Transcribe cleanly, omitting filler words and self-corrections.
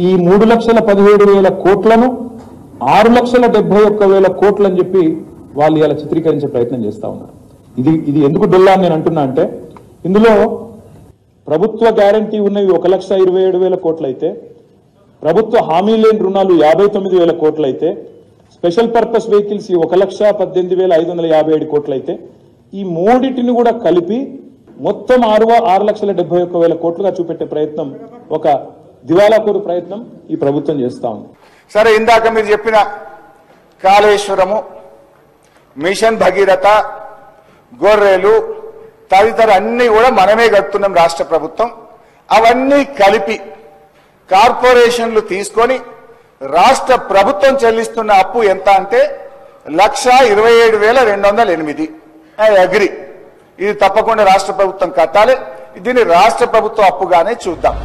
ఈ 3,17,000 కోట్లను 6,71,000 కోట్లు అని చెప్పి వాళ్ళు ఇలా చిత్రీకరించే ప్రయత్నం చేస్తా ఉన్నారు. ఇది ఎందుకు డొల్లా అని నేను అంటున్నా అంటే, ఇందులో ప్రభుత్వ గ్యారంటీ ఉన్నవి 1,27,000 కోట్లు అయితే, ప్రభుత్వ హామీ లేని రుణాలు 59,000 కోట్లు అయితే, స్పెషల్ పర్పస్ వెహికల్స్ 1,18,557 కోట్లు అయితే, ఈ మూడింటిని కూడా కలిపి మొత్తం 6,71,000 కోట్లుగా చూపెట్టే ప్రయత్నం, ఒక దివాలాకోరు ప్రయత్నం ఈ ప్రభుత్వం చేస్తా ఉంది. సరే, ఇందాక మీరు చెప్పిన కాళేశ్వరము, మిషన్ భగీరథ, గొర్రెలు తదితర అన్ని కూడా మనమే కడుతున్నాం రాష్ట్ర ప్రభుత్వం. అవన్నీ కలిపి కార్పొరేషన్లు తీసుకొని రాష్ట్ర ప్రభుత్వం చెల్లిస్తున్న అప్పు ఎంత అంటే 1,27,208. ఐ అగ్రి, ఇది తప్పకుండా రాష్ట్ర ప్రభుత్వం కట్టాలి. దీన్ని రాష్ట్ర ప్రభుత్వ అప్పుగానే చూద్దాం.